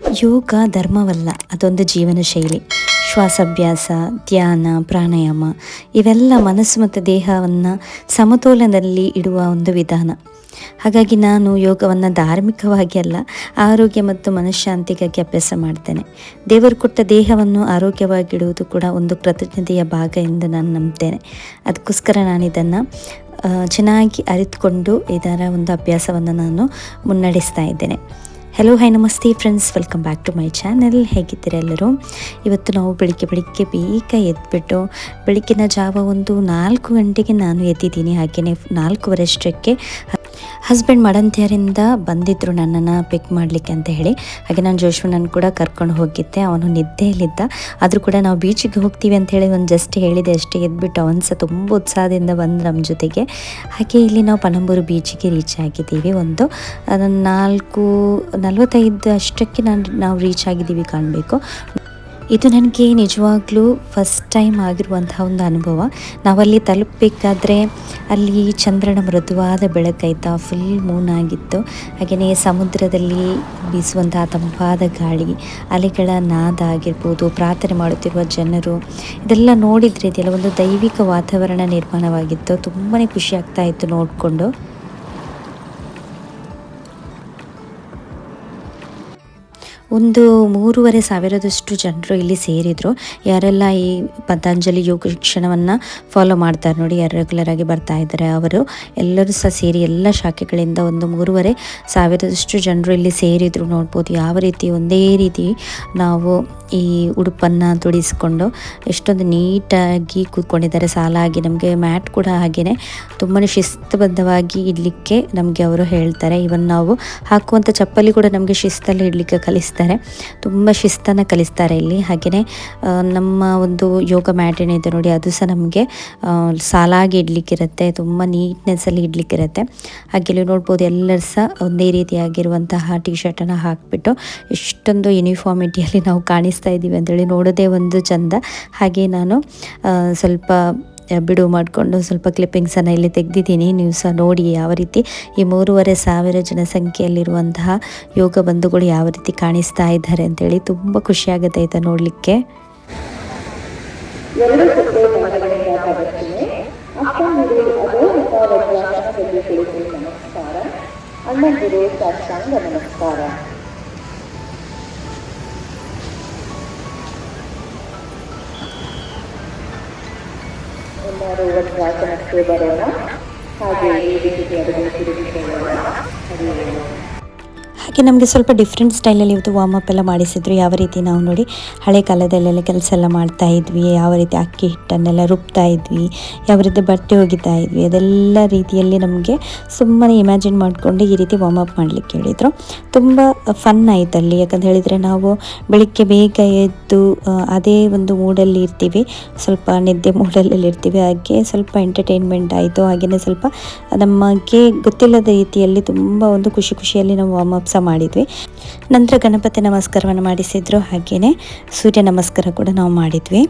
ಯೋಗ ಧರ್ಮವಲ್ಲ, ಅದೊಂದು ಜೀವನ ಶೈಲಿ. ಶ್ವಾಸಾಭ್ಯಾಸ, ಧ್ಯಾನ, ಪ್ರಾಣಾಯಾಮ ಇವೆಲ್ಲ ಮನಸ್ಸು ಮತ್ತು ದೇಹವನ್ನು ಸಮತೋಲನದಲ್ಲಿ ಇಡುವ ಒಂದು ವಿಧಾನ. ಹಾಗಾಗಿ ನಾನು ಯೋಗವನ್ನು ಧಾರ್ಮಿಕವಾಗಿ ಅಲ್ಲ, ಆರೋಗ್ಯ ಮತ್ತು ಮನಃಶಾಂತಿಗಾಗಿ ಅಭ್ಯಾಸ ಮಾಡ್ತೇನೆ. ದೇವರು ಕೊಟ್ಟ ದೇಹವನ್ನು ಆರೋಗ್ಯವಾಗಿಡುವುದು ಕೂಡ ಒಂದು ಕೃತಜ್ಞತೆಯ ಭಾಗ ಎಂದು ನಾನು ನಂಬ್ತೇನೆ. ಅದಕ್ಕೋಸ್ಕರ ನಾನು ಇದನ್ನು ಚೆನ್ನಾಗಿ ಅರಿತುಕೊಂಡು ಇದರ ಒಂದು ಅಭ್ಯಾಸವನ್ನು ನಾನು ಮುನ್ನಡೆಸ್ತಾ ಇದ್ದೇನೆ. ಹಲೋ ಹಾಯ್ ನಮಸ್ತೆ friends, welcome back to my channel. ಹೇಗಿದ್ದೀರಾ ಎಲ್ಲರೂ? ಇವತ್ತು ನಾವು ಬೆಳಿಗ್ಗೆ ಬೇಗ ಎದ್ಬಿಟ್ಟು ಬೆಳಗ್ಗಿನ ಜಾವ ಒಂದು 4 ಗಂಟೆಗೆ ನಾನು ಎದ್ದಿದ್ದೀನಿ. ಹಾಗೆಯೇ 4:15 ಅಷ್ಟಕ್ಕೆ ಹಸ್ಬೆಂಡ್ ಮಡಂತಿಯರಿಂದ ಬಂದಿದ್ದರು ನನ್ನನ್ನು ಪಿಕ್ ಮಾಡಲಿಕ್ಕೆ ಅಂತ ಹೇಳಿ. ಹಾಗೆ ನಾನು ಜೋಶ್ವನನ್ನು ಕೂಡ ಕರ್ಕೊಂಡು ಹೋಗಿದ್ದೆ. ಅವನು ನಿದ್ದೆಯಲ್ಲಿದ್ದ, ಆದರೂ ಕೂಡ ನಾವು ಬೀಚಿಗೆ ಹೋಗ್ತೀವಿ ಅಂತ ಹೇಳಿ ಒಂದು ಜಸ್ಟ್ ಹೇಳಿದೆ ಅಷ್ಟೇ. ಎದ್ಬಿಟ್ಟು ಅವನು ಸಹ ತುಂಬ ಉತ್ಸಾಹದಿಂದ ಬಂದು ನಮ್ಮ ಜೊತೆಗೆ. ಹಾಗೆ ಇಲ್ಲಿ ನಾವು ಪಣಂಬೂರು ಬೀಚಿಗೆ ರೀಚ್ ಆಗಿದ್ದೀವಿ. ಒಂದು 4:45 ಅಷ್ಟಕ್ಕೆ ನಾವು ರೀಚ್ ಆಗಿದ್ದೀವಿ ಕಾಣಬೇಕು. ಇದು ನನಗೆ ನಿಜವಾಗ್ಲೂ ಫಸ್ಟ್ ಟೈಮ್ ಆಗಿರುವಂತಹ ಒಂದು ಅನುಭವ. ನಾವಲ್ಲಿ ತಲುಪಬೇಕಾದ್ರೆ ಅಲ್ಲಿ ಚಂದ್ರನ ಮೃದುವಾದ ಬೆಳಕಾಯ್ತಾ, ಫುಲ್ ಮೂನ್ ಆಗಿತ್ತು. ಹಾಗೆಯೇ ಸಮುದ್ರದಲ್ಲಿ ಬೀಸುವಂತಹ ತಂಪಾದ ಗಾಳಿ, ಅಲೆಗಳ ನಾದ ಆಗಿರ್ಬೋದು, ಪ್ರಾರ್ಥನೆ ಮಾಡುತ್ತಿರುವ ಜನರು, ಇದೆಲ್ಲ ನೋಡಿದರೆ ಇದೆಲ್ಲ ಒಂದು ದೈವಿಕ ವಾತಾವರಣ ನಿರ್ಮಾಣವಾಗಿತ್ತು. ತುಂಬಾ ಖುಷಿ ಆಗ್ತಾ ಇತ್ತು ನೋಡಿಕೊಂಡು. ಒಂದು 3,500 ಜನರು ಇಲ್ಲಿ ಸೇರಿದರು. ಯಾರೆಲ್ಲ ಈ ಪತಂಜಲಿ ಯೋಗ ಶಿಕ್ಷಣವನ್ನು ಫಾಲೋ ಮಾಡ್ತಾರೆ ನೋಡಿ, ಯಾರು ರೆಗ್ಯುಲರ್ ಆಗಿ ಬರ್ತಾ ಇದ್ದಾರೆ, ಅವರು ಎಲ್ಲರೂ ಸಹ ಸೇರಿ ಎಲ್ಲ ಶಾಖೆಗಳಿಂದ ಒಂದು 3,500 ಜನರು ಇಲ್ಲಿ ಸೇರಿದರು. ನೋಡ್ಬೋದು ಯಾವ ರೀತಿ ಒಂದೇ ರೀತಿ ನಾವು ಈ ಉಡುಪನ್ನು ತೊಡಿಸ್ಕೊಂಡು ಎಷ್ಟೊಂದು ನೀಟಾಗಿ ಕೂತ್ಕೊಂಡಿದ್ದಾರೆ ಸಾಲಾಗಿ. ನಮಗೆ ಮ್ಯಾಟ್ ಕೂಡ ಹಾಗೆಯೇ ತುಂಬಾ ಶಿಸ್ತುಬದ್ಧವಾಗಿ ಇಡಲಿಕ್ಕೆ ನಮಗೆ ಅವರು ಹೇಳ್ತಾರೆ. ಇವನ್ ನಾವು ಹಾಕುವಂಥ ಚಪ್ಪಲಿ ಕೂಡ ನಮಗೆ ಶಿಸ್ತಲ್ಲಿ ಇಡಲಿಕ್ಕೆ ಕಲಿಸ್ತಾರೆ. ತುಂಬ ಶಿಸ್ತನ್ನು ಕಲಿಸ್ತಾರೆ ಇಲ್ಲಿ. ಹಾಗೆಯೇ ನಮ್ಮ ಒಂದು ಯೋಗ ಮ್ಯಾಟ್ ಏನಿದೆ ನೋಡಿ, ಅದು ಸಹ ನಮಗೆ ಸಾಲಾಗಿ ಇಡಲಿಕ್ಕಿರುತ್ತೆ, ತುಂಬ ನೀಟ್ನೆಸ್ಸಲ್ಲಿ ಇಡಲಿಕ್ಕಿರುತ್ತೆ. ಹಾಗೆ ನೋಡ್ಬೋದು ಎಲ್ಲರೂ ಸಹ ಒಂದೇ ರೀತಿಯಾಗಿರುವಂತಹ ಟಿ ಶರ್ಟನ್ನು ಹಾಕಿಬಿಟ್ಟು ಎಷ್ಟೊಂದು ಯೂನಿಫಾರ್ಮಿಟಿಯಲ್ಲಿ ನಾವು ಕಾಣಿಸ್ತಾ ಇದ್ದೀವಿ ಅಂತೇಳಿ ನೋಡೋದೇ ಒಂದು ಚಂದ. ಹಾಗೆ ನಾನು ಸ್ವಲ್ಪ ಬಿಡುವು ಮಾಡಿಕೊಂಡು ಸ್ವಲ್ಪ ಕ್ಲಿಪ್ಪಿಂಗ್ಸನ್ನು ಇಲ್ಲಿ ತೆಗೆದಿದ್ದೀನಿ. ನೀವು ಸಹ ನೋಡಿ ಯಾವ ರೀತಿ ಈ 3,500 ಜನಸಂಖ್ಯೆಯಲ್ಲಿರುವಂತಹ ಯೋಗ ಬಂಧುಗಳು ಯಾವ ರೀತಿ ಕಾಣಿಸ್ತಾ ಇದ್ದಾರೆ ಅಂತೇಳಿ ತುಂಬ ಖುಷಿಯಾಗುತ್ತೆ ಆಯಿತಾ ನೋಡಲಿಕ್ಕೆ. ಎಲ್ಲರೂ ವಜ್ರಾಸನಕ್ಕೆ ಬರೋಣ. ಹಾಗೆ ಈ ರೀತಿ ತಿರುಗಿಕೊಳ್ಳೋಣ. ಹಾಗೆ ನಮಗೆ ಸ್ವಲ್ಪ ಡಿಫ್ರೆಂಟ್ ಸ್ಟೈಲಲ್ಲಿ ಇವತ್ತು ವಾರ್ಮಪ್ ಎಲ್ಲ ಮಾಡಿಸಿದ್ರು. ಯಾವ ರೀತಿ ನಾವು ನೋಡಿ ಹಳೆ ಕಾಲದಲ್ಲೆಲ್ಲ ಕೆಲಸ ಎಲ್ಲ ಮಾಡ್ತಾ ಇದ್ವಿ, ಯಾವ ರೀತಿ ಅಕ್ಕಿ ಹಿಟ್ಟನ್ನೆಲ್ಲ ರುಬ್ತಾ ಇದ್ವಿ, ಯಾವ ರೀತಿ ಬಟ್ಟೆ ಒಗಿತಾ ಇದ್ವಿ, ಅದೆಲ್ಲ ರೀತಿಯಲ್ಲಿ ನಮಗೆ ಸುಮ್ಮನೆ ಇಮ್ಯಾಜಿನ್ ಮಾಡಿಕೊಂಡು ಈ ರೀತಿ ವಾರ್ಮಪ್ ಮಾಡಲಿಕ್ಕೆ ಹೇಳಿದರು. ತುಂಬ ಫನ್ ಆಯಿತು ಅಲ್ಲಿ. ಯಾಕಂತ ಹೇಳಿದರೆ ನಾವು ಬೆಳಿಗ್ಗೆ ಬೇಗ ಎದ್ದು ಅದೇ ಒಂದು ಮೂಡಲ್ಲಿ ಇರ್ತೀವಿ, ಸ್ವಲ್ಪ ನಿದ್ದೆ ಮೂಡಲ್ಲಿ ಇರ್ತೀವಿ. ಹಾಗೆ ಸ್ವಲ್ಪ ಎಂಟರ್ಟೈನ್ಮೆಂಟ್ ಆಯಿತು. ಹಾಗೆಯೇ ಸ್ವಲ್ಪ ನಮಗೆ ಗೊತ್ತಿಲ್ಲದ ರೀತಿಯಲ್ಲಿ ತುಂಬ ಒಂದು ಖುಷಿಯಲ್ಲಿ ನಾವು ವಾರ್ಮಪ್ ಸಹ ಮಾಡಿದ್ವಿ. ನಂತರ ಗಣಪತಿ ನಮಸ್ಕಾರವನ್ನು ಮಾಡಿಸಿದ್ರು. ಹಾಗೆಯೇ ಸೂರ್ಯ ನಮಸ್ಕಾರ ಕೂಡ ನಾವು ಮಾಡಿದ್ವಿ.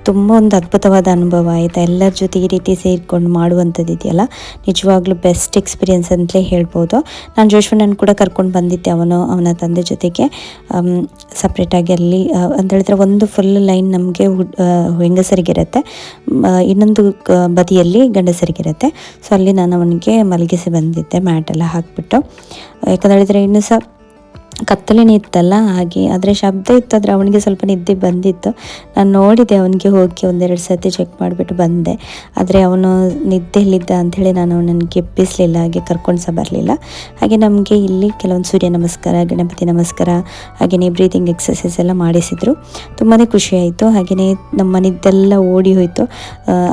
ತುಂಬ ಒಂದು ಅದ್ಭುತವಾದ ಅನುಭವ ಆಯಿತು. ಎಲ್ಲರ ಜೊತೆ ಈ ರೀತಿ ಸೇರಿಕೊಂಡು ಮಾಡುವಂಥದ್ದು ಇದೆಯಲ್ಲ, ನಿಜವಾಗ್ಲೂ ಬೆಸ್ಟ್ ಎಕ್ಸ್ಪೀರಿಯೆನ್ಸ್ ಅಂತಲೇ ಹೇಳ್ಬೋದು. ನಾನು ಜೋಶ್ವನನ್ನು ಕೂಡ ಕರ್ಕೊಂಡು ಬಂದಿದ್ದೆ, ಅವನ ತಂದೆ ಜೊತೆಗೆ ಸಪ್ರೇಟಾಗಿ. ಅಲ್ಲಿ ಅಂತ ಹೇಳಿದ್ರೆ ಒಂದು ಫುಲ್ ಲೈನ್ ನಮಗೆ ಹೆಂಗಸರಿಗಿರುತ್ತೆ, ಇನ್ನೊಂದು ಬದಿಯಲ್ಲಿ ಗಂಡಸರಿಗಿರುತ್ತೆ. ಸೊ ಅಲ್ಲಿ ನಾನು ಅವನಿಗೆ ಮಲಗಿಸಿ ಬಂದಿದ್ದೆ ಮ್ಯಾಟೆಲ್ಲ ಹಾಕಿಬಿಟ್ಟು. ಯಾಕಂತ ಹೇಳಿದರೆ ಇನ್ನೂ ಸಹ ಕತ್ತಲೇನೆ ಇತ್ತಲ್ಲ, ಹಾಗೆ ಆದರೆ ಶಬ್ದ ಇತ್ತು. ಆದರೆ ಅವನಿಗೆ ಸ್ವಲ್ಪ ನಿದ್ದೆ ಬಂದಿತ್ತು. ನಾನು ನೋಡಿದೆ ಅವನಿಗೆ ಹೋಗಿ 1-2 ಸರ್ತಿ ಚೆಕ್ ಮಾಡಿಬಿಟ್ಟು ಬಂದೆ. ಆದರೆ ಅವನು ನಿದ್ದೆಯಲ್ಲಿದ್ದ ಅಂಥೇಳಿ ನಾನು ಅವನಿಗೆ ಎಬ್ಬಿಸಲಿಲ್ಲ, ಹಾಗೆ ಕರ್ಕೊಂಡು ಸಹ ಬರಲಿಲ್ಲ. ಹಾಗೆ ನಮಗೆ ಇಲ್ಲಿ ಕೆಲವೊಂದು ಸೂರ್ಯ ನಮಸ್ಕಾರ, ಗಣಪತಿ ನಮಸ್ಕಾರ, ಹಾಗೆಯೇ ಬ್ರೀತಿಂಗ್ ಎಕ್ಸಸೈಸ್ ಎಲ್ಲ ಮಾಡಿಸಿದರು. ತುಂಬಾ ಖುಷಿಯಾಯಿತು. ಹಾಗೆಯೇ ನಮ್ಮ ನಿದ್ದೆಲ್ಲ ಓಡಿ ಹೋಯಿತು.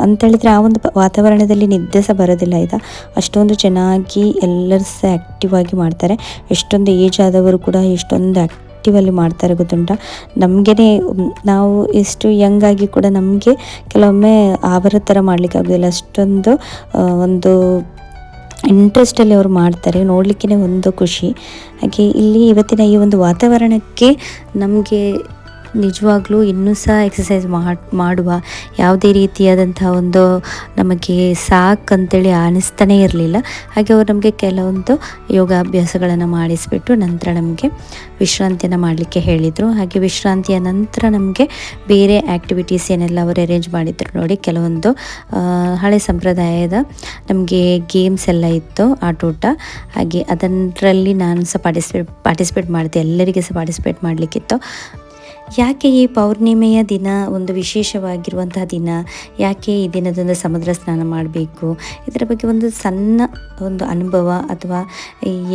ಅಂಥೇಳಿದರೆ ಆ ಒಂದು ವಾತಾವರಣದಲ್ಲಿ ನಿದ್ದೆ ಸಹ ಬರೋದಿಲ್ಲ ಆಯಿತಾ. ಅಷ್ಟೊಂದು ಚೆನ್ನಾಗಿ ಎಲ್ಲರೂ ಸಹ ಆ್ಯಕ್ಟಿವ್ ಆಗಿ ಮಾಡ್ತಾರೆ. ಎಷ್ಟೊಂದು ಏಜ್ ಆದವರು ಕೂಡ ಎಷ್ಟೊಂದು ಆ್ಯಕ್ಟಿವಲ್ಲಿ ಮಾಡ್ತಾರೆ ಗೊತ್ತುಂಟ. ನಮಗೇ ನಾವು ಎಷ್ಟು ಯಂಗ್ ಆಗಿ ಕೂಡ ನಮಗೆ ಕೆಲವೊಮ್ಮೆ ಅವರ ಥರ ಮಾಡಲಿಕ್ಕೆ ಆಗೋದಿಲ್ಲ. ಅಷ್ಟೊಂದು ಒಂದು ಇಂಟ್ರೆಸ್ಟಲ್ಲಿ ಅವರು ಮಾಡ್ತಾರೆ, ನೋಡಲಿಕ್ಕೇ ಒಂದು ಖುಷಿ. ಹಾಗೆ ಇಲ್ಲಿ ಇವತ್ತಿನ ಈ ಒಂದು ವಾತಾವರಣಕ್ಕೆ ನಮಗೆ ನಿಜವಾಗ್ಲೂ ಇನ್ನೂ ಸಹ ಎಕ್ಸಸೈಸ್ ಮಾಡುವ ಯಾವುದೇ ರೀತಿಯಾದಂಥ ಒಂದು ನಮಗೆ ಸಾಕಂತೇಳಿ ಅನ್ನಿಸ್ತಾನೇ ಇರಲಿಲ್ಲ. ಹಾಗೆ ಅವರು ನಮಗೆ ಕೆಲವೊಂದು ಯೋಗಾಭ್ಯಾಸಗಳನ್ನು ಮಾಡಿಸಿಬಿಟ್ಟು ನಂತರ ನಮಗೆ ವಿಶ್ರಾಂತಿಯನ್ನು ಮಾಡಲಿಕ್ಕೆ ಹೇಳಿದರು. ಹಾಗೆ ವಿಶ್ರಾಂತಿಯ ನಂತರ ನಮಗೆ ಬೇರೆ ಆ್ಯಕ್ಟಿವಿಟೀಸ್ ಏನೆಲ್ಲ ಅವರು ಅರೇಂಜ್ ಮಾಡಿದ್ರು ನೋಡಿ. ಕೆಲವೊಂದು ಹಳೆ ಸಂಪ್ರದಾಯದ ನಮಗೆ ಗೇಮ್ಸ್ ಎಲ್ಲ ಇತ್ತು, ಆಟೋಟ. ಹಾಗೆ ಅದರಲ್ಲಿ ನಾನು ಸಹ ಪಾರ್ಟಿಸಿಪೇಟ್ ಮಾಡಿದೆ. ಎಲ್ಲರಿಗೆ ಸಹ ಪಾರ್ಟಿಸಿಪೇಟ್ ಮಾಡಲಿಕ್ಕಿತ್ತು. ಯಾಕೆ ಈ ಪೌರ್ಣಿಮೆಯ ದಿನ ಒಂದು ವಿಶೇಷವಾಗಿರುವಂತಹ ದಿನ, ಯಾಕೆ ಈ ದಿನದಂದು ಸಮುದ್ರ ಸ್ನಾನ ಮಾಡಬೇಕು, ಇದರ ಬಗ್ಗೆ ಒಂದು ಸಣ್ಣ ಒಂದು ಅನುಭವ ಅಥವಾ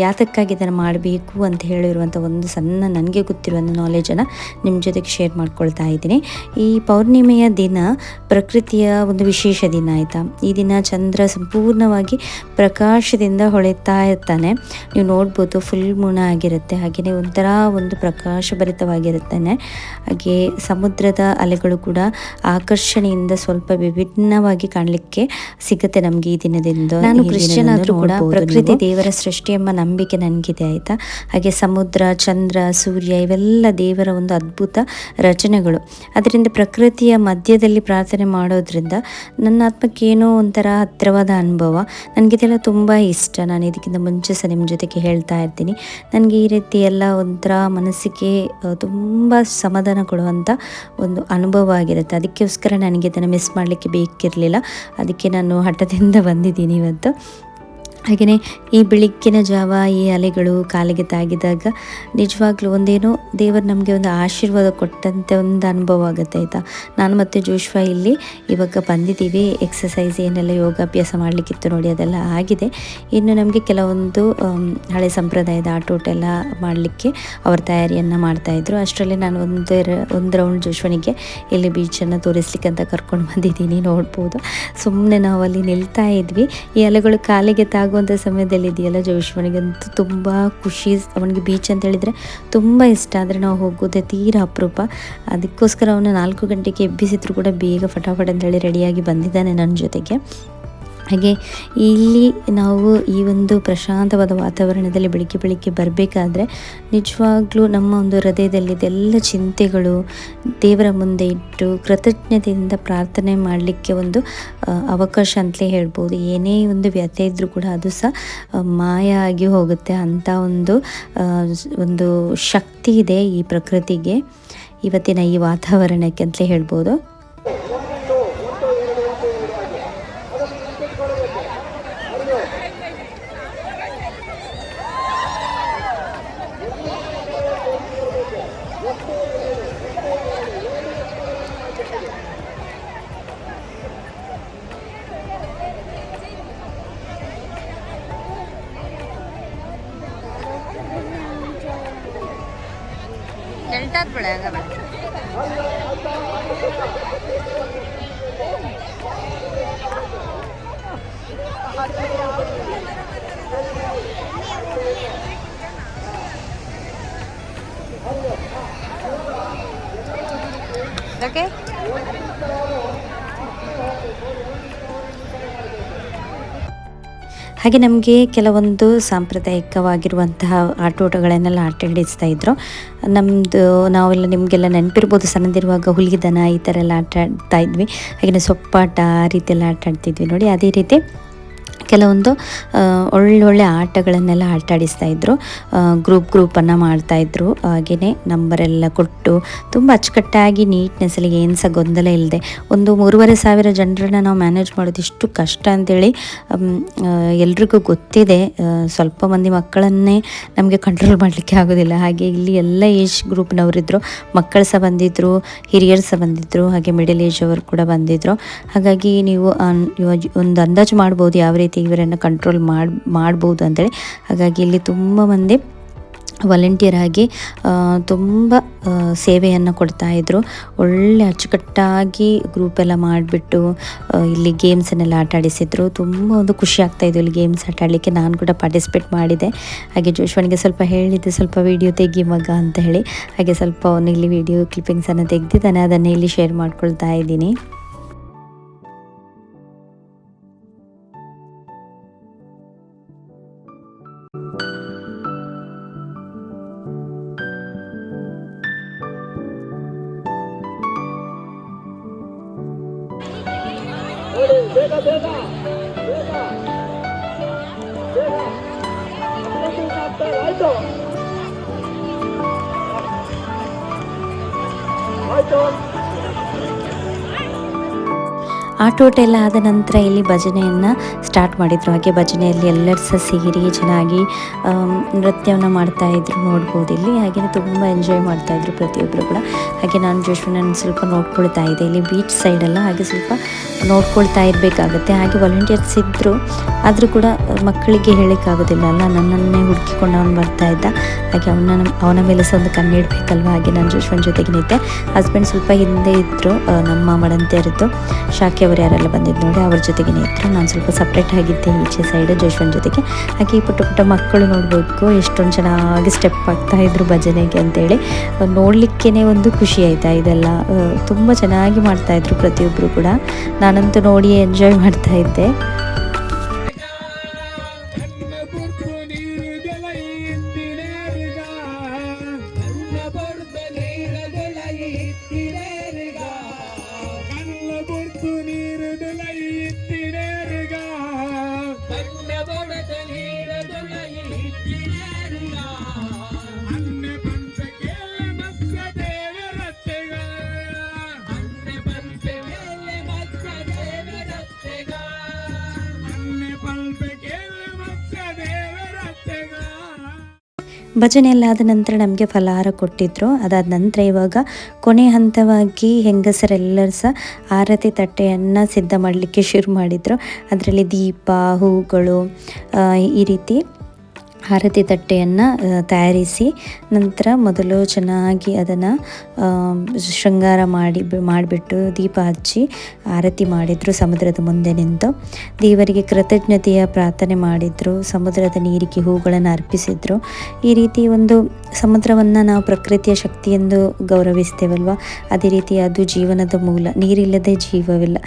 ಯಾತಕ್ಕಾಗಿ ಇದನ್ನು ಮಾಡಬೇಕು ಅಂತ ಹೇಳಿರುವಂಥ ಒಂದು ಸಣ್ಣ ನನಗೆ ಗೊತ್ತಿರುವಂಥ ನಾಲೆಜನ್ನು ನಿಮ್ಮ ಜೊತೆಗೆ ಶೇರ್ ಮಾಡ್ಕೊಳ್ತಾ ಇದ್ದೀನಿ. ಈ ಪೌರ್ಣಿಮೆಯ ದಿನ ಪ್ರಕೃತಿಯ ಒಂದು ವಿಶೇಷ ದಿನ ಆಯಿತಾ. ಈ ದಿನ ಚಂದ್ರ ಸಂಪೂರ್ಣವಾಗಿ ಪ್ರಕಾಶದಿಂದ ಹೊಳೆತಾ ಇರ್ತಾನೆ. ನೀವು ನೋಡ್ಬೋದು, ಫುಲ್ ಮೂನ್ ಆಗಿರುತ್ತೆ. ಹಾಗೆಯೇ ಒಂಥರ ಒಂದು ಪ್ರಕಾಶಭರಿತವಾಗಿರುತ್ತಾನೆ. ಹಾಗೆ ಸಮುದ್ರದ ಅಲೆಗಳು ಕೂಡ ಆಕರ್ಷಣೆಯಿಂದ ಸ್ವಲ್ಪ ವಿಭಿನ್ನವಾಗಿ ಕಾಣಲಿಕ್ಕೆ ಸಿಗುತ್ತೆ ನಮಗೆ ಈ ದಿನದಿಂದ. ನಾನು ಕ್ರಿಶ್ಚಿಯನ್ ಆದರೂ ಕೂಡ ಪ್ರಕೃತಿ ದೇವರ ಸೃಷ್ಟಿ ಎಂಬ ನಂಬಿಕೆ ನನಗಿದೆ ಆಯಿತಾ. ಹಾಗೆ ಸಮುದ್ರ, ಚಂದ್ರ, ಸೂರ್ಯ ಇವೆಲ್ಲ ದೇವರ ಒಂದು ಅದ್ಭುತ ರಚನೆಗಳು. ಅದರಿಂದ ಪ್ರಕೃತಿಯ ಮಧ್ಯದಲ್ಲಿ ಪ್ರಾರ್ಥನೆ ಮಾಡೋದ್ರಿಂದ ನನ್ನ ಆತ್ಮಕ್ಕೆ ಏನೋ ಒಂಥರ ಹತ್ತಿರವಾದ ಅನುಭವ. ನನಗಿದೆಲ್ಲ ತುಂಬ ಇಷ್ಟ. ನಾನು ಇದಕ್ಕಿಂತ ಮುಂಚೆ ಸಹ ನಿಮ್ಮ ಜೊತೆಗೆ ಹೇಳ್ತಾ ಇರ್ತೀನಿ. ನನಗೆ ಈ ರೀತಿ ಎಲ್ಲ ಒಂಥರ ಮನಸ್ಸಿಗೆ ತುಂಬ ಸಮಾಧಾನ ಕೊಡುವಂಥ ಒಂದು ಅನುಭವ ಆಗಿರುತ್ತೆ. ಅದಕ್ಕೋಸ್ಕರ ನನಗೆ ಇದನ್ನು ಮಿಸ್ ಮಾಡಲಿಕ್ಕೆ ಬೇಕಿರಲಿಲ್ಲ. ಅದಕ್ಕೆ ನಾನು ಹಠದಿಂದ ಬಂದಿದ್ದೀನಿ ಇವತ್ತು. ಹಾಗೆಯೇ ಈ ಬೆಳಗ್ಗಿನ ಜಾವ ಈ ಅಲೆಗಳು ಕಾಲಿಗೆ ತಾಗಿದಾಗ ನಿಜವಾಗ್ಲೂ ಒಂದೇನೋ ದೇವರು ನಮಗೆ ಒಂದು ಆಶೀರ್ವಾದ ಕೊಟ್ಟಂತೆ ಒಂದು ಅನುಭವ ಆಗುತ್ತೆ ಆಯಿತಾ. ನಾನು ಮತ್ತು ಜೋಶ್ವಾ ಇಲ್ಲಿ ಇವಾಗ ಬಂದಿದ್ದೀವಿ. ಎಕ್ಸಸೈಸ್ ಏನೆಲ್ಲ ಯೋಗಾಭ್ಯಾಸ ಮಾಡಲಿಕ್ಕಿತ್ತು ನೋಡಿ, ಅದೆಲ್ಲ ಆಗಿದೆ. ಇನ್ನು ನಮಗೆ ಕೆಲವೊಂದು ಹಳೆ ಸಂಪ್ರದಾಯದ ಆಟೋಟ ಎಲ್ಲ ಮಾಡಲಿಕ್ಕೆ ಅವ್ರ ತಯಾರಿಯನ್ನು ಮಾಡ್ತಾಯಿದ್ರು. ಅಷ್ಟರಲ್ಲಿ ನಾನು ಒಂದು ರೌಂಡ್ ಜೋಶ್ವನಿಗೆ ಇಲ್ಲಿ ಬೀಚನ್ನು ತೋರಿಸ್ಲಿಕ್ಕೆ ಅಂತ ಕರ್ಕೊಂಡು ಬಂದಿದ್ದೀನಿ. ನೋಡ್ಬೋದು, ಸುಮ್ಮನೆ ನಾವು ಅಲ್ಲಿ ನಿಲ್ತಾ ಇದ್ವಿ. ಈ ಅಲೆಗಳು ಕಾಲಿಗೆ ಆಗುವಂಥ ಸಮಯದಲ್ಲಿ ಇದೆಯಲ್ಲ, ಜೋಶ್ವನಿಗಂತೂ ತುಂಬ ಖುಷಿ. ಅವನಿಗೆ ಬೀಚ್ ಅಂತ ಹೇಳಿದರೆ ತುಂಬ ಇಷ್ಟ. ಆದರೆ ನಾವು ಹೋಗೋದೇ ತೀರಾ ಅಪರೂಪ. ಅದಕ್ಕೋಸ್ಕರ ಅವನು 4 ಗಂಟೆಗೆ ಎಬ್ಬಿಸಿದ್ರು ಕೂಡ ಬೇಗ ಫಟಾಫಟ್ ಅಂತೇಳಿ ರೆಡಿಯಾಗಿ ಬಂದಿದ್ದಾನೆ ನನ್ನ ಜೊತೆಗೆ. ಹಾಗೆ ಇಲ್ಲಿ ನಾವು ಈ ಒಂದು ಪ್ರಶಾಂತವಾದ ವಾತಾವರಣದಲ್ಲಿ ಬೆಳಿಗ್ಗೆ ಬರಬೇಕಾದ್ರೆ ನಿಜವಾಗ್ಲೂ ನಮ್ಮ ಒಂದು ಹೃದಯದಲ್ಲಿ ಇದೆಲ್ಲ ಚಿಂತೆಗಳು ದೇವರ ಮುಂದೆ ಇಟ್ಟು ಕೃತಜ್ಞತೆಯಿಂದ ಪ್ರಾರ್ಥನೆ ಮಾಡಲಿಕ್ಕೆ ಒಂದು ಅವಕಾಶ ಅಂತಲೇ ಹೇಳ್ಬೋದು. ಏನೇ ಒಂದು ವ್ಯಥೆ ಇದ್ದರೂ ಕೂಡ ಅದು ಸಹ ಮಾಯ ಆಗಿ ಹೋಗುತ್ತೆ. ಅಂಥ ಒಂದು ಶಕ್ತಿ ಇದೆ ಈ ಪ್ರಕೃತಿಗೆ, ಇವತ್ತಿನ ಈ ವಾತಾವರಣಕ್ಕೆ ಅಂತಲೇ ಹೇಳ್ಬೋದು. Okay. ಹಾಗೆ ನಮಗೆ ಕೆಲವೊಂದು ಸಾಂಪ್ರದಾಯಿಕವಾಗಿರುವಂತಹ ಆಟೋಟಗಳನ್ನೆಲ್ಲ ಆಡಿಸ್ತಾ ಇದ್ರು. ನಾವೆಲ್ಲ ನಿಮಗೆಲ್ಲ ನೆನಪಿರ್ಬೋದು, ಸಣ್ಣದಿರುವಾಗ ಹುಲಿದನ ಈ ಥರ ಎಲ್ಲ ಆಟ ಆಡ್ತಾ ಇದ್ವಿ. ಹಾಗೆಯೇ ಸೊಪ್ಪಾಟ ಆ ರೀತಿ ಎಲ್ಲ ಆಟ ಆಡ್ತಿದ್ವಿ ನೋಡಿ. ಅದೇ ರೀತಿ ಕೆಲವೊಂದು ಒಳ್ಳೊಳ್ಳೆ ಆಟಗಳನ್ನೆಲ್ಲ ಆಡಿಸ್ತಾಯಿದ್ರು. ಗ್ರೂಪನ್ನು ಮಾಡ್ತಾಯಿದ್ರು. ಹಾಗೆಯೇ ನಂಬರೆಲ್ಲ ಕೊಟ್ಟು ತುಂಬ ಅಚ್ಚುಕಟ್ಟಾಗಿ ನೀಟ್ನೆಸ್ಸಲ್ಲಿ ಏನು ಸಹ ಗೊಂದಲ ಇಲ್ಲದೆ ಒಂದು 3,500 ಜನರನ್ನ ನಾವು ಮ್ಯಾನೇಜ್ ಮಾಡೋದು ಎಷ್ಟು ಕಷ್ಟ ಅಂಥೇಳಿ ಎಲ್ರಿಗೂ ಗೊತ್ತಿದೆ. ಸ್ವಲ್ಪ ಮಂದಿ ಮಕ್ಕಳನ್ನೇ ನಮಗೆ ಕಂಟ್ರೋಲ್ ಮಾಡಲಿಕ್ಕೆ ಆಗೋದಿಲ್ಲ. ಹಾಗೆ ಇಲ್ಲಿ ಎಲ್ಲ ಏಜ್ ಗ್ರೂಪ್ನವರಿದ್ದರು, ಮಕ್ಕಳು ಸಹ ಬಂದಿದ್ದರು, ಹಿರಿಯರು ಸಹ ಬಂದಿದ್ದರು, ಹಾಗೆ ಮಿಡಲ್ ಏಜ್ ಅವರು ಕೂಡ ಬಂದಿದ್ದರು. ಹಾಗಾಗಿ ನೀವು ಒಂದು ಅಂದಾಜು ಮಾಡ್ಬೋದು ಯಾವ ರೀತಿ ಇವರನ್ನು ಕಂಟ್ರೋಲ್ ಮಾಡ್ಬೋದು ಅಂತೇಳಿ. ಹಾಗಾಗಿ ಇಲ್ಲಿ ತುಂಬ ಮಂದಿ ವಾಲಂಟಿಯರ್ ಆಗಿ ತುಂಬ ಸೇವೆಯನ್ನು ಕೊಡ್ತಾಯಿದ್ರು. ಒಳ್ಳೆ ಅಚ್ಚುಕಟ್ಟಾಗಿ ಗ್ರೂಪೆಲ್ಲ ಮಾಡಿಬಿಟ್ಟು ಇಲ್ಲಿ ಗೇಮ್ಸನ್ನೆಲ್ಲ ಆಡಿಸಿದ್ರು. ತುಂಬ ಒಂದು ಖುಷಿ ಆಗ್ತಾಯಿದ್ದು ಇಲ್ಲಿ ಗೇಮ್ಸ್ ಆಡಲಿಕ್ಕೆ. ನಾನು ಕೂಡ ಪಾರ್ಟಿಸಿಪೇಟ್ ಮಾಡಿದೆ. ಹಾಗೆ ಜೋಶ್ವನಿಗೆ ಸ್ವಲ್ಪ ಹೇಳಿದ್ದೆ, ಸ್ವಲ್ಪ ವೀಡಿಯೋ ತೆಗಿ ಮಗ ಅಂತ ಹೇಳಿ. ಹಾಗೆ ಸ್ವಲ್ಪ ಅವನು ಇಲ್ಲಿ ವೀಡಿಯೋ ಕ್ಲಿಪ್ಪಿಂಗ್ಸನ್ನು ತೆಗೆದಿದ್ದಾನೆ, ಅದನ್ನೇ ಇಲ್ಲಿ ಶೇರ್ ಮಾಡ್ಕೊಳ್ತಾ ಇದ್ದೀನಿ. ಆಟೋಟ ಎಲ್ಲ ಆದ ನಂತರ ಇಲ್ಲಿ ಭಜನೆಯನ್ನು ಸ್ಟಾರ್ಟ್ ಮಾಡಿದರು. ಹಾಗೆ ಭಜನೆಯಲ್ಲಿ ಎಲ್ಲರೂ ಸಹ ಸೇರಿ ಚೆನ್ನಾಗಿ ನೃತ್ಯವನ್ನು ಮಾಡ್ತಾಯಿದ್ರು ನೋಡ್ಬೋದು ಇಲ್ಲಿ. ಹಾಗೆಯೇ ತುಂಬ ಎಂಜಾಯ್ ಮಾಡ್ತಾಯಿದ್ರು ಪ್ರತಿಯೊಬ್ಬರು ಕೂಡ. ಹಾಗೆ ನಾನು ಜೋಶ್ವಿನನ್ನು ಸ್ವಲ್ಪ ನೋಡ್ಕೊಳ್ತಾ ಇದ್ದೆ. ಇಲ್ಲಿ ಬೀಚ್ ಸೈಡಲ್ಲ, ಹಾಗೆ ಸ್ವಲ್ಪ ನೋಡ್ಕೊಳ್ತಾ ಇರಬೇಕಾಗುತ್ತೆ. ಹಾಗೆ ವಾಲಂಟಿಯರ್ಸ್ ಇದ್ದರು, ಆದರೂ ಕೂಡ ಮಕ್ಕಳಿಗೆ ಹೇಳೋಕ್ಕಾಗೋದಿಲ್ಲ ಅಲ್ಲ, ನನ್ನನ್ನೇ ಹುಡುಕಿಕೊಂಡು ಅವನು ಬರ್ತಾ ಇದ್ದ. ಹಾಗೆ ಅವನ ಮೇಲೆ ಸಹ ಒಂದು ಕಣ್ಣಿಡಬೇಕಲ್ವ. ಹಾಗೆ ನಾನು ಜೋಶ್ವನ್ ಜೊತೆಗೆ ನಿಂತೆ. ಹಸ್ಬೆಂಡ್ ಸ್ವಲ್ಪ ಹಿಂದೆ ಇದ್ದರು, ನಮ್ಮ ಮಡಂತಿಯರದ್ದು ಶಾಖೆ ಅವರು ಯಾರೆಲ್ಲ ಬಂದಿದ್ದು ನೋಡಿ ಅವ್ರ ಜೊತೆಗೇ ಇದ್ದರು. ನಾನು ಸ್ವಲ್ಪ ಸಪ್ರೇಟ್ ಆಗಿದ್ದೆ ಈಚೆ ಸೈಡ್ ಜೋಶ್ವನ್ ಜೊತೆಗೆ. ಹಾಗೆ ಈ ಪುಟ್ಟ ಪುಟ್ಟ ಮಕ್ಕಳು ನೋಡಬೇಕು ಎಷ್ಟೊಂದು ಚೆನ್ನಾಗಿ ಸ್ಟೆಪ್ ಆಗ್ತಾಯಿದ್ರು ಭಜನೆಗೆ ಅಂತೇಳಿ. ನೋಡಲಿಕ್ಕೇ ಒಂದು ಖುಷಿ ಆಯಿತಾ. ಇದೆಲ್ಲ ತುಂಬ ಚೆನ್ನಾಗಿ ಮಾಡ್ತಾಯಿದ್ರು ಪ್ರತಿಯೊಬ್ಬರು ಕೂಡ. ನಾನಂತೂ ನೋಡಿ ಎಂಜಾಯ್ ಮಾಡ್ತಾ ಇದ್ದೆ. ಭಜನೆ ಎಲ್ಲ ಆದ ನಂತರ ನಮಗೆ ಫಲಹಾರ ಕೊಟ್ಟಿದ್ದರು. ಅದಾದ ನಂತರ ಇವಾಗ ಕೊನೆ ಹಂತವಾಗಿ ಹೆಂಗಸರೆಲ್ಲರೂ ಸಹ ಆರತಿ ತಟ್ಟೆಯನ್ನು ಸಿದ್ಧ ಮಾಡಲಿಕ್ಕೆ ಶುರು ಮಾಡಿದರು. ಅದರಲ್ಲಿ ದೀಪ, ಹೂಗಳು, ಈ ರೀತಿ ಆರತಿ ತಟ್ಟೆಯನ್ನು ತಯಾರಿಸಿ ನಂತರ ಮೊದಲು ಚೆನ್ನಾಗಿ ಅದನ್ನು ಶೃಂಗಾರ ಮಾಡಿಬಿಟ್ಟು ದೀಪ ಹಚ್ಚಿ ಆರತಿ ಮಾಡಿದರು. ಸಮುದ್ರದ ಮುಂದೆ ನಿಂತು ದೇವರಿಗೆ ಕೃತಜ್ಞತೆಯ ಪ್ರಾರ್ಥನೆ ಮಾಡಿದರು. ಸಮುದ್ರದ ನೀರಿಗೆ ಹೂಗಳನ್ನು ಅರ್ಪಿಸಿದರು. ಈ ರೀತಿ ಒಂದು ಸಮುದ್ರವನ್ನು ನಾವು ಪ್ರಕೃತಿಯ ಶಕ್ತಿ ಎಂದು ಗೌರವಿಸ್ತೇವಲ್ವ, ಅದೇ ರೀತಿ ಅದು ಜೀವನದ ಮೂಲ. ನೀರಿಲ್ಲದೆ ಜೀವವಿಲ್ಲ.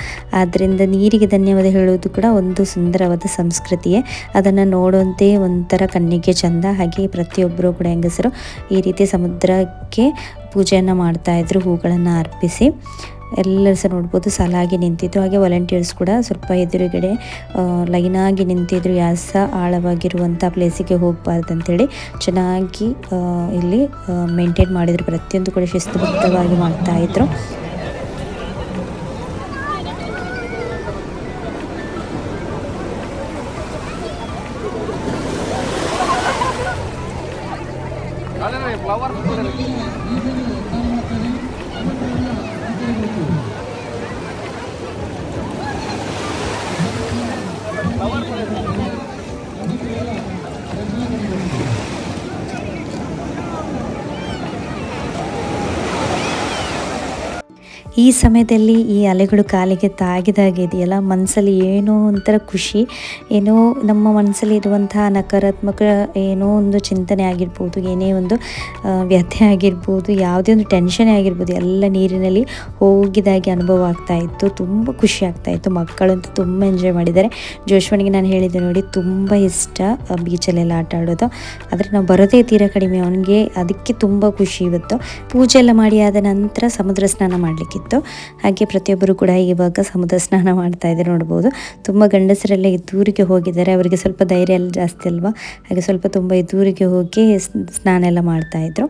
ಆದ್ದರಿಂದ ನೀರಿಗೆ ಧನ್ಯವಾದ ಹೇಳುವುದು ಕೂಡ ಒಂದು ಸುಂದರವಾದ ಸಂಸ್ಕೃತಿಯೇ. ಅದನ್ನು ನೋಡುವಂತೆ ಒಂಥರ ಕಣ್ಣಿಗೆ ಚಂದ. ಹಾಗೆ ಪ್ರತಿಯೊಬ್ಬರು ಕೂಡ ಹೆಂಗಸರು ಈ ರೀತಿ ಸಮುದ್ರಕ್ಕೆ ಪೂಜೆಯನ್ನು ಮಾಡ್ತಾಯಿದ್ರು ಹೂಗಳನ್ನು ಅರ್ಪಿಸಿ. ಎಲ್ಲರೂ ಸಹ ನೋಡ್ಬೋದು ಸಾಲಾಗಿ ನಿಂತಿದ್ದು. ಹಾಗೆ ವಾಲಂಟಿಯರ್ಸ್ ಕೂಡ ಸ್ವಲ್ಪ ಎದುರುಗಡೆ ಲೈನಾಗಿ ನಿಂತಿದ್ರು. ಯಾರು ಸಹ ಆಳವಾಗಿರುವಂಥ ಪ್ಲೇಸಿಗೆ ಹೋಗಬಾರ್ದು ಅಂತೇಳಿ ಚೆನ್ನಾಗಿ ಇಲ್ಲಿ ಮೇಂಟೈನ್ ಮಾಡಿದರು. ಪ್ರತಿಯೊಂದು ಕೂಡ ಶಿಸ್ತುಬದ್ಧವಾಗಿ ಮಾಡ್ತಾಯಿದ್ರು. ಈ ಸಮಯದಲ್ಲಿ ಈ ಅಲೆಗಳು ಕಾಲಿಗೆ ತಾಗಿದಾಗಿದೆಯಲ್ಲ, ಮನಸ್ಸಲ್ಲಿ ಏನೋ ಒಂಥರ ಖುಷಿ, ಏನೋ ನಮ್ಮ ಮನಸ್ಸಲ್ಲಿ ಇರುವಂತಹ ನಕಾರಾತ್ಮಕ ಏನೋ ಒಂದು ಚಿಂತನೆ ಆಗಿರ್ಬೋದು, ಏನೇ ಒಂದು ವ್ಯಥೆ ಆಗಿರ್ಬೋದು, ಯಾವುದೇ ಒಂದು ಟೆನ್ಷನ್ ಆಗಿರ್ಬೋದು, ಎಲ್ಲ ನೀರಿನಲ್ಲಿ ಹೋಗಿದಾಗಿ ಅನುಭವ ಆಗ್ತಾಯಿತ್ತು. ತುಂಬ ಖುಷಿ ಆಗ್ತಾಯಿತ್ತು. ಮಕ್ಕಳಂತೂ ತುಂಬ ಎಂಜಾಯ್ ಮಾಡಿದ್ದಾರೆ. ಜೋಶ್ವನಿಗೆ ನಾನು ಹೇಳಿದ್ದೆ ನೋಡಿ, ತುಂಬ ಇಷ್ಟ ಬೀಚಲ್ಲೆಲ್ಲ ಆಟ ಆಡೋದು. ಆದರೆ ನಾವು ಬರೋದೇ ತೀರಾ ಕಡಿಮೆ ಅವನಿಗೆ, ಅದಕ್ಕೆ ತುಂಬ ಖುಷಿ. ಇವತ್ತು ಪೂಜೆ ಎಲ್ಲ ಮಾಡಿ ಆದ ನಂತರ ಸಮುದ್ರ ಸ್ನಾನ ಮಾಡಲಿಕ್ಕಿತ್ತು. ಹಾಗೆ ಪ್ರತಿಯೊಬ್ಬರು ಕೂಡ ಇವಾಗ ಸಮುದ್ರ ಸ್ನಾನ ಮಾಡ್ತಾ ಇದ್ದಾರೆ ನೋಡ್ಬೋದು. ತುಂಬ ಗಂಡಸರೆಲ್ಲ ಈ ದೂರಿಗೆ ಹೋಗಿದ್ದಾರೆ. ಅವರಿಗೆ ಸ್ವಲ್ಪ ಧೈರ್ಯ ಎಲ್ಲ ಜಾಸ್ತಿ ಅಲ್ವಾ, ಹಾಗೆ ಸ್ವಲ್ಪ ತುಂಬ ಈ ದೂರಿಗೆ ಹೋಗಿ ಸ್ನಾನ ಎಲ್ಲ ಮಾಡ್ತಾಯಿದ್ರು.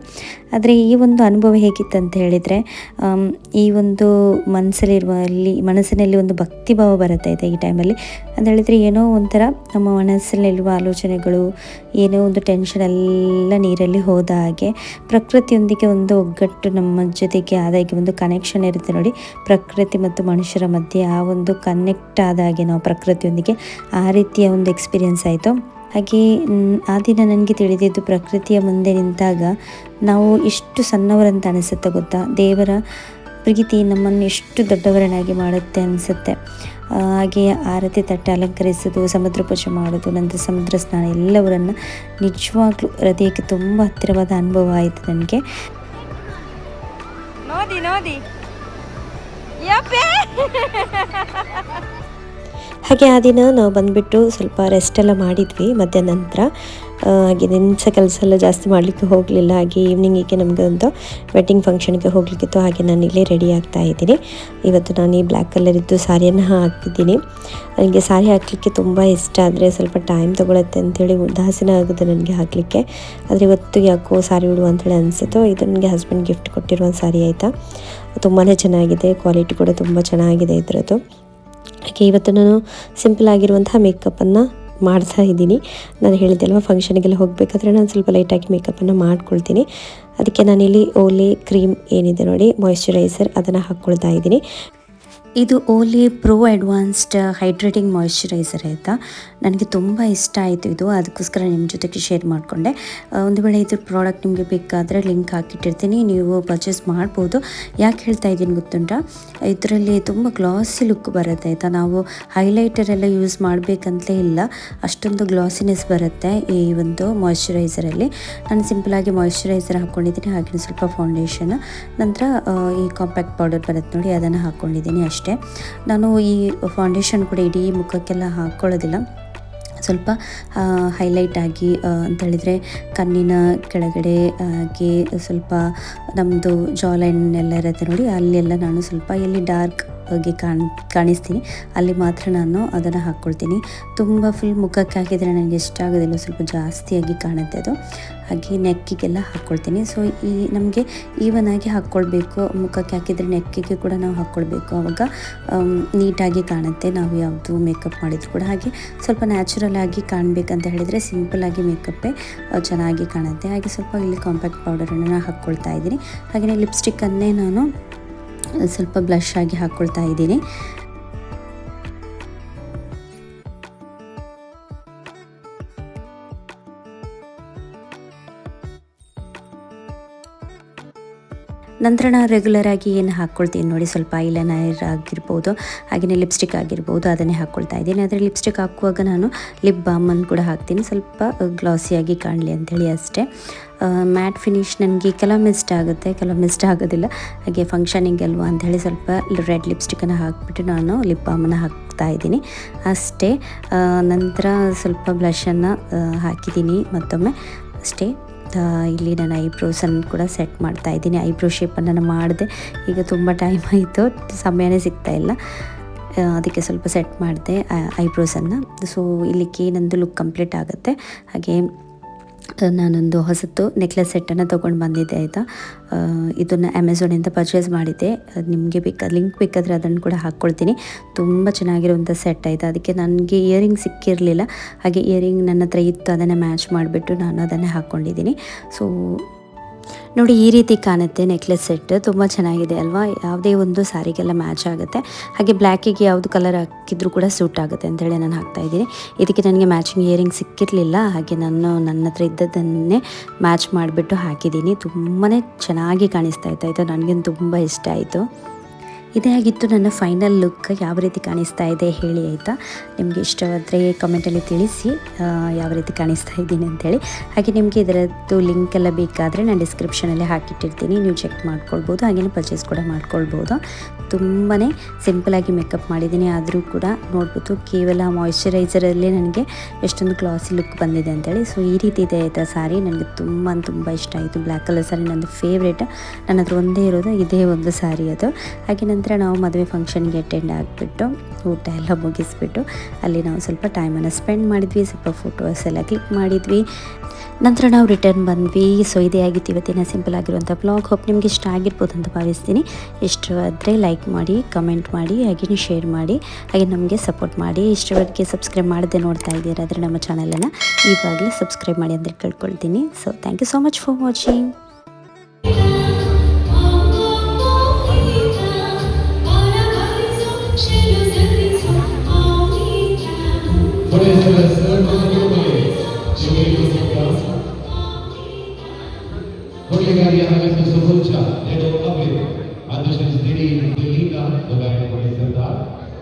ಆದರೆ ಈ ಒಂದು ಅನುಭವ ಹೇಗಿತ್ತು ಅಂತ ಹೇಳಿದರೆ, ಈ ಒಂದು ಮನಸ್ಸಿನಲ್ಲಿ ಒಂದು ಭಕ್ತಿ ಭಾವ ಬರುತ್ತೆ ಇದೆ ಈ ಟೈಮಲ್ಲಿ. ಅಂತ ಹೇಳಿದರೆ ಏನೋ ಒಂಥರ ನಮ್ಮ ಮನಸ್ಸಲ್ಲಿರುವ ಆಲೋಚನೆಗಳು, ಏನೋ ಒಂದು ಟೆನ್ಷನ್ ಎಲ್ಲ ನೀರಲ್ಲಿ ಹೋದ ಹಾಗೆ, ಪ್ರಕೃತಿಯೊಂದಿಗೆ ಒಂದು ಒಗ್ಗಟ್ಟು ನಮ್ಮ ಜೊತೆಗೆ ಆದಾಗೆ ಒಂದು ಕನೆಕ್ಷನ್ ಇರುತ್ತೆ ನೋಡಿ. ಪ್ರಕೃತಿ ಮತ್ತು ಮನುಷ್ಯರ ಮಧ್ಯೆ ಆ ಒಂದು ಕನೆಕ್ಟ್ ಆದ ಹಾಗೆ ನಾವು ಪ್ರಕೃತಿಯೊಂದಿಗೆ, ಆ ರೀತಿಯ ಒಂದು ಎಕ್ಸ್ಪೀರಿಯೆನ್ಸ್ ಆಯಿತು. ಹಾಗೆ ಆ ದಿನ ನನಗೆ ತಿಳಿದಿದ್ದು, ಪ್ರಕೃತಿಯ ಮುಂದೆ ನಿಂತಾಗ ನಾವು ಎಷ್ಟು ಸಣ್ಣವರಂತ ಅನಿಸುತ್ತೆ ಗೊತ್ತಾ. ದೇವರ ಪ್ರೀತಿ ನಮ್ಮನ್ನು ಎಷ್ಟು ದೊಡ್ಡವರನ್ನಾಗಿ ಮಾಡುತ್ತೆ ಅನಿಸುತ್ತೆ. ಹಾಗೆ ಆರತಿ ತಟ್ಟೆ ಅಲಂಕರಿಸೋದು, ಸಮುದ್ರ ಪೂಜೆ ಮಾಡೋದು, ನಂತರ ಸಮುದ್ರ ಸ್ನಾನ, ಎಲ್ಲವರನ್ನು ನಿಜವಾಗ್ಲೂ ಹೃದಯಕ್ಕೆ ತುಂಬ ಹತ್ತಿರವಾದ ಅನುಭವ ಆಯಿತು ನನಗೆ. ಹಾಗೆ ಆ ದಿನ ನಾವು ಬಂದುಬಿಟ್ಟು ಸ್ವಲ್ಪ ರೆಸ್ಟ್ ಎಲ್ಲ ಮಾಡಿದ್ವಿ ಮಧ್ಯಾಹ್ನ ನಂತರ. ಹಾಗೆ ದಿನಸ ಕೆಲಸ ಎಲ್ಲ ಜಾಸ್ತಿ ಮಾಡಲಿಕ್ಕೆ ಹೋಗಲಿಲ್ಲ. ಹಾಗೆ ಈವ್ನಿಂಗಿಗೆ ನಮಗೆ ಒಂದು ವೆಡ್ಡಿಂಗ್ ಫಂಕ್ಷನ್ಗೆ ಹೋಗಲಿಕ್ಕಿತ್ತು. ಹಾಗೆ ನಾನು ಇಲ್ಲೇ ರೆಡಿ ಆಗ್ತಾ ಇದ್ದೀನಿ. ಇವತ್ತು ನಾನು ಈ ಬ್ಲ್ಯಾಕ್ ಕಲರಿದ್ದು ಸಾರಿಯನ್ನು ಹಾಕಿದ್ದೀನಿ. ನನಗೆ ಸಾರಿ ಹಾಕಲಿಕ್ಕೆ ತುಂಬ ಇಷ್ಟ, ಆದರೆ ಸ್ವಲ್ಪ ಟೈಮ್ ತೊಗೊಳುತ್ತೆ ಅಂಥೇಳಿ ಉದಾಸೀನ ಆಗುತ್ತೆ ನನಗೆ ಹಾಕಲಿಕ್ಕೆ. ಆದರೆ ಇವತ್ತು ಯಾಕೋ ಸಾರಿ ಉಡುವ ಅಂಥೇಳಿ ಅನಿಸಿತು. ಇದು ನನಗೆ ಹಸ್ಬೆಂಡ್ ಗಿಫ್ಟ್ ಕೊಟ್ಟಿರುವ ಸಾರಿ ಆಯಿತಾ. ತುಂಬಾ ಚೆನ್ನಾಗಿದೆ, ಕ್ವಾಲಿಟಿ ಕೂಡ ತುಂಬ ಚೆನ್ನಾಗಿದೆ ಇದರದ್ದು. ಹಾಗೆ ಇವತ್ತು ನಾನು ಸಿಂಪಲ್ ಆಗಿರುವಂತಹ ಮೇಕಪ್ಪನ್ನು ಮಾಡ್ತಾ ಇದ್ದೀನಿ. ನಾನು ಹೇಳಿದ್ದೆ ಅಲ್ವಾ, ಫಂಕ್ಷನ್ಗೆಲ್ಲ ಹೋಗಬೇಕಾದ್ರೆ ನಾನು ಸ್ವಲ್ಪ ಲೈಟಾಗಿ ಮೇಕಪ್ಪನ್ನು ಮಾಡ್ಕೊಳ್ತೀನಿ. ಅದಕ್ಕೆ ನಾನಿಲ್ಲಿ ಓಲೆ ಕ್ರೀಮ್ ಏನಿದೆ ನೋಡಿ, ಮಾಯಿಶ್ಚರೈಸರ್, ಅದನ್ನು ಹಾಕ್ಕೊಳ್ತಾ ಇದ್ದೀನಿ. ಇದು ಓಲೆ ಪ್ರೋ ಅಡ್ವಾನ್ಸ್ಡ್ ಹೈಡ್ರೇಟಿಂಗ್ ಮಾಯಿಶ್ಚರೈಸರ್ ಆಯಿತಾ. ನನಗೆ ತುಂಬ ಇಷ್ಟ ಆಯಿತು ಇದು, ಅದಕ್ಕೋಸ್ಕರ ನಿಮ್ಮ ಜೊತೆಗೆ ಶೇರ್ ಮಾಡಿಕೊಂಡೆ. ಒಂದು ವೇಳೆ ಇದ್ರ ಪ್ರಾಡಕ್ಟ್ ನಿಮಗೆ ಬೇಕಾದರೆ ಲಿಂಕ್ ಹಾಕಿಟ್ಟಿರ್ತೀನಿ, ನೀವು ಪರ್ಚೇಸ್ ಮಾಡ್ಬೋದು. ಯಾಕೆ ಹೇಳ್ತಾ ಇದ್ದೀನಿ ಗೊತ್ತುಂಟಾ, ಇದರಲ್ಲಿ ತುಂಬ ಗ್ಲಾಸಿ ಲುಕ್ ಬರುತ್ತೆ ಆಯಿತಾ. ನಾವು ಹೈಲೈಟರ್ ಎಲ್ಲ ಯೂಸ್ ಮಾಡಬೇಕಂತಲೇ ಇಲ್ಲ, ಅಷ್ಟೊಂದು ಗ್ಲಾಸಿನೆಸ್ ಬರುತ್ತೆ ಈ ಒಂದು ಮಾಯಿಶ್ಚರೈಸರಲ್ಲಿ. ನಾನು ಸಿಂಪಲಾಗಿ ಮಾಯಿಶ್ಚರೈಸರ್ ಹಾಕ್ಕೊಂಡಿದ್ದೀನಿ, ಹಾಗೆ ಸ್ವಲ್ಪ ಫೌಂಡೇಶನ್, ನಂತರ ಈ ಕಾಂಪ್ಯಾಕ್ಟ್ ಪೌಡರ್ ಬರುತ್ತೆ ನೋಡಿ, ಅದನ್ನು ಹಾಕ್ಕೊಂಡಿದ್ದೀನಿ ಅಷ್ಟೇ. ನಾನು ಈ ಫೌಂಡೇಶನ್ ಕೂಡ ಇಡೀ ಮುಖಕ್ಕೆಲ್ಲ ಹಾಕ್ಕೊಳ್ಳೋದಿಲ್ಲ, ಸ್ವಲ್ಪ ಹೈಲೈಟ್ ಆಗಿ ಅಂತೇಳಿದರೆ ಕಣ್ಣಿನ ಕೆಳಗಡೆ ಹಾಗೆ ಸ್ವಲ್ಪ ನಮ್ಮದು ಜಾ ಲೈನ್ ಎಲ್ಲ ಇರುತ್ತೆ ನೋಡಿ, ಅಲ್ಲೆಲ್ಲ ನಾನು ಸ್ವಲ್ಪ ಎಲ್ಲಿ ಡಾರ್ಕ್ ಆಗಿ ಕಾಣಿಸ್ತೀನಿ ಅಲ್ಲಿ ಮಾತ್ರ ನಾನು ಅದನ್ನು ಹಾಕ್ಕೊಳ್ತೀನಿ. ತುಂಬ ಫುಲ್ ಮುಖಕ್ಕೆ ಹಾಕಿದರೆ ನನಗೆ ಇಷ್ಟ ಆಗೋದಿಲ್ಲ, ಸ್ವಲ್ಪ ಜಾಸ್ತಿಯಾಗಿ ಕಾಣುತ್ತೆ ಅದು. ಹಾಗೆ ನೆಕ್ಕಿಗೆಲ್ಲ ಹಾಕ್ಕೊಳ್ತೀನಿ. ಸೊ ಈ ನಮಗೆ ಈವನ್ ಆಗಿ ಹಾಕ್ಕೊಳ್ಬೇಕು, ಮುಖಕ್ಕೆ ಹಾಕಿದರೆ ನೆಕ್ಕಿಗೆ ಕೂಡ ನಾವು ಹಾಕ್ಕೊಳ್ಬೇಕು, ಆವಾಗ ನೀಟಾಗಿ ಕಾಣುತ್ತೆ ನಾವು ಯಾವುದು ಮೇಕಪ್ ಮಾಡಿದ್ರು ಕೂಡ. ಹಾಗೆ ಸ್ವಲ್ಪ ನ್ಯಾಚುರಲ್ ಆಗಿ ಕಾಣಬೇಕಂತ ಹೇಳಿದರೆ ಸಿಂಪಲ್ಲಾಗಿ ಮೇಕಪ್ಪೇ ಚೆನ್ನಾಗಿ ಕಾಣುತ್ತೆ. ಹಾಗೆ ಸ್ವಲ್ಪ ಇಲ್ಲಿ ಕಾಂಪ್ಯಾಕ್ಟ್ ಪೌಡರನ್ನು ನಾನು ಹಾಕ್ಕೊಳ್ತಾ ಇದ್ದೀನಿ. ಹಾಗೆಯೇ ಲಿಪ್ಸ್ಟಿಕ್ಕನ್ನೇ ನಾನು ಸ್ವಲ್ಪ ಬ್ಲಷ್ ಆಗಿ ಹಾಕ್ಕೊಳ್ತಾ ಇದ್ದೀನಿ. ನಂತರ ನಾನು ರೆಗ್ಯುಲರ್ ಆಗಿ ಏನು ಹಾಕ್ಕೊಳ್ತೀನಿ ನೋಡಿ, ಸ್ವಲ್ಪ ಐಲೈನರ್ ಆಗಿರ್ಬೋದು, ಹಾಗೆಯೇ ಲಿಪ್ಸ್ಟಿಕ್ ಆಗಿರ್ಬೋದು, ಅದನ್ನೇ ಹಾಕ್ಕೊಳ್ತಾ ಇದ್ದೀನಿ. ಆದರೆ ಲಿಪ್ಸ್ಟಿಕ್ ಹಾಕುವಾಗ ನಾನು ಲಿಪ್ ಬಾಮನ್ನು ಕೂಡ ಹಾಕ್ತೀನಿ, ಸ್ವಲ್ಪ ಗ್ಲಾಸಿಯಾಗಿ ಕಾಣಲಿ ಅಂಥೇಳಿ ಅಷ್ಟೇ. ಮ್ಯಾಟ್ ಫಿನಿಶ್ ನನಗೆ ಕೆಲವೊಮ್ಮೆ ಇಷ್ಟ ಆಗುತ್ತೆ, ಕೆಲವೊಮ್ಮೆ ಇಷ್ಟ ಆಗೋದಿಲ್ಲ. ಹಾಗೆ ಫಂಕ್ಷನಿಗೆ ಅಲ್ವಾ ಅಂಥೇಳಿ ಸ್ವಲ್ಪ ರೆಡ್ ಲಿಪ್ಸ್ಟಿಕ್ಕನ್ನು ಹಾಕಿಬಿಟ್ಟು ನಾನು ಲಿಪ್ ಬಾಮನ್ನು ಹಾಕ್ತಾ ಇದ್ದೀನಿ ಅಷ್ಟೇ. ನಂತರ ಸ್ವಲ್ಪ ಬ್ಲಷನ್ನು ಹಾಕಿದ್ದೀನಿ ಮತ್ತೊಮ್ಮೆ ಅಷ್ಟೇ. ಇಲ್ಲಿ ನಾನು ಐಬ್ರೋಸನ್ನು ಕೂಡ ಸೆಟ್ ಮಾಡ್ತಾ ಇದ್ದೀನಿ. ಐಬ್ರೋ ಶೇಪನ್ನು ನಾನು ಮಾಡಿದೆ, ಈಗ ತುಂಬ ಟೈಮ್ ಆಯಿತು, ಸಮಯನೇ ಸಿಗ್ತಾಯಿಲ್ಲ, ಅದಕ್ಕೆ ಸ್ವಲ್ಪ ಸೆಟ್ ಮಾಡಿದೆ ಐಬ್ರೋಸನ್ನು. ಸೊ ಇಲ್ಲಿಗೆ ನಂದು ಲುಕ್ ಕಂಪ್ಲೀಟ್ ಆಗುತ್ತೆ. ಹಾಗೆ ನಾನೊಂದು ಹೊಸತು ನೆಕ್ಲೆಸ್ ಸೆಟ್ಟನ್ನು ತೊಗೊಂಡು ಬಂದಿದ್ದೆ ಆಯಿತಾ. ಇದನ್ನು ಅಮೆಝಾನಿಂದ ಪರ್ಚೇಸ್ ಮಾಡಿದ್ದೆ, ನಿಮಗೆ ಲಿಂಕ್ ಬೇಕಾದರೆ ಅದನ್ನು ಕೂಡ ಹಾಕ್ಕೊಳ್ತೀನಿ. ತುಂಬ ಚೆನ್ನಾಗಿರುವಂಥ ಸೆಟ್ ಆಯಿತಾ. ಅದಕ್ಕೆ ನನಗೆ ಇಯರಿಂಗ್ ಸಿಕ್ಕಿರಲಿಲ್ಲ, ಹಾಗೆ ಇಯರಿಂಗ್ ನನ್ನ ಹತ್ರ ಇತ್ತು, ಅದನ್ನು ಮ್ಯಾಚ್ ಮಾಡಿಬಿಟ್ಟು ನಾನು ಅದನ್ನೇ ಹಾಕ್ಕೊಂಡಿದ್ದೀನಿ. ಸೊ ನೋಡಿ, ಈ ರೀತಿ ಕಾಣುತ್ತೆ ನೆಕ್ಲೆಸ್ ಸೆಟ್, ತುಂಬ ಚೆನ್ನಾಗಿದೆ ಅಲ್ವಾ. ಯಾವುದೇ ಒಂದು ಸ್ಯಾರಿಗೆಲ್ಲ ಮ್ಯಾಚ್ ಆಗುತ್ತೆ. ಹಾಗೆ ಬ್ಲ್ಯಾಕಿಗೆ ಯಾವುದು ಕಲರ್ ಹಾಕಿದ್ರೂ ಕೂಡ ಸೂಟ್ ಆಗುತ್ತೆ ಅಂತೇಳಿ ನಾನು ಹಾಕ್ತಾಯಿದ್ದೀನಿ. ಇದಕ್ಕೆ ನನಗೆ ಮ್ಯಾಚಿಂಗ್ ಇಯರಿಂಗ್ ಸಿಕ್ಕಿರಲಿಲ್ಲ, ಹಾಗೆ ನಾನು ನನ್ನ ಹತ್ರ ಇದ್ದದನ್ನೇ ಮ್ಯಾಚ್ ಮಾಡಿಬಿಟ್ಟು ಹಾಕಿದ್ದೀನಿ. ತುಂಬಾ ಚೆನ್ನಾಗಿ ಕಾಣಿಸ್ತಾ ಇತ್ತು, ನನಗೇನು ತುಂಬ ಇಷ್ಟ ಆಯಿತು. ಇದೇ ಆಗಿತ್ತು ನನ್ನ ಫೈನಲ್ ಲುಕ್. ಯಾವ ರೀತಿ ಕಾಣಿಸ್ತಾ ಇದೆ ಹೇಳಿ ಆಯಿತಾ. ನಿಮಗೆ ಇಷ್ಟವಾದರೆ ಕಮೆಂಟಲ್ಲಿ ತಿಳಿಸಿ ಯಾವ ರೀತಿ ಕಾಣಿಸ್ತಾ ಇದ್ದೀನಿ ಅಂಥೇಳಿ. ಹಾಗೆ ನಿಮಗೆ ಇದರದ್ದು ಲಿಂಕ್ ಎಲ್ಲ ಬೇಕಾದರೆ ನಾನು ಡಿಸ್ಕ್ರಿಪ್ಷನಲ್ಲಿ ಹಾಕಿಟ್ಟಿರ್ತೀನಿ, ನೀವು ಚೆಕ್ ಮಾಡ್ಕೊಳ್ಬೋದು, ಹಾಗೆಯೇ ಪರ್ಚೇಸ್ ಕೂಡ ಮಾಡ್ಕೊಳ್ಬೋದು. ತುಂಬಾ ಸಿಂಪಲಾಗಿ ಮೇಕಪ್ ಮಾಡಿದ್ದೀನಿ, ಆದರೂ ಕೂಡ ನೋಡ್ಬೋದು ಕೇವಲ ಮಾಯಿಶ್ಚರೈಸರಲ್ಲೇ ನನಗೆ ಎಷ್ಟೊಂದು ಕ್ಲಾಸಿ ಲುಕ್ ಬಂದಿದೆ ಅಂಥೇಳಿ. ಸೊ ಈ ರೀತಿ ಇದೆ ಆಯಿತಾ ಸಾರಿ, ನನಗೆ ತುಂಬ ಇಷ್ಟ ಆಯಿತು. ಬ್ಲ್ಯಾಕ್ ಕಲರ್ ಸಾರಿ ನಂದು ಫೇವ್ರೇಟ್, ನನ್ನ ಹತ್ರ ಒಂದೇ ಇರೋದು ಇದೇ ಒಂದು ಸಾರಿ ಅದು. ಹಾಗೆ ನಂತರ ನಾವು ಮದುವೆ ಫಂಕ್ಷನ್ಗೆ ಅಟೆಂಡ್ ಆಗಿಬಿಟ್ಟು ಊಟ ಎಲ್ಲ ಮುಗಿಸ್ಬಿಟ್ಟು ಅಲ್ಲಿ ನಾವು ಸ್ವಲ್ಪ ಟೈಮನ್ನು ಸ್ಪೆಂಡ್ ಮಾಡಿದ್ವಿ, ಸ್ವಲ್ಪ ಫೋಟೋಸ್ ಎಲ್ಲ ಕ್ಲಿಕ್ ಮಾಡಿದ್ವಿ. ನಂತರ ನಾವು ರಿಟರ್ನ್ ಬಂದ್ವಿ. ಸೊ ಇದೇ ಆಗಿತ್ತು ಇವತ್ತಿನ ಸಿಂಪಲ್ ಆಗಿರುವಂಥ ಬ್ಲಾಗ್. ಹೋಪ್ ನಿಮಗೆ ಇಷ್ಟ ಆಗಿರ್ಬೋದು ಅಂತ ಭಾವಿಸ್ತೀನಿ. ಇಷ್ಟವಾದರೆ ಲೈಕ್ ಮಾಡಿ, ಕಮೆಂಟ್ ಮಾಡಿ, ಹಾಗೆಯೇ ಶೇರ್ ಮಾಡಿ, ಹಾಗೆ ನಮಗೆ ಸಪೋರ್ಟ್ ಮಾಡಿ. ಇಷ್ಟವರೆಗೆ ಸಬ್ಸ್ಕ್ರೈಬ್ ಮಾಡದೆ ನೋಡ್ತಾ ಇದ್ದೀರಾದರೆ ನಮ್ಮ ಚಾನಲನ್ನು ಇವಾಗಲೇ ಸಬ್ಸ್ಕ್ರೈಬ್ ಮಾಡಿ ಅಂತ ಕೇಳ್ಕೊಳ್ತೀನಿ. So thank you so much for watching. Voglio che arrivi a questo Sofoncia, e non va bene, adesso si dedica, dove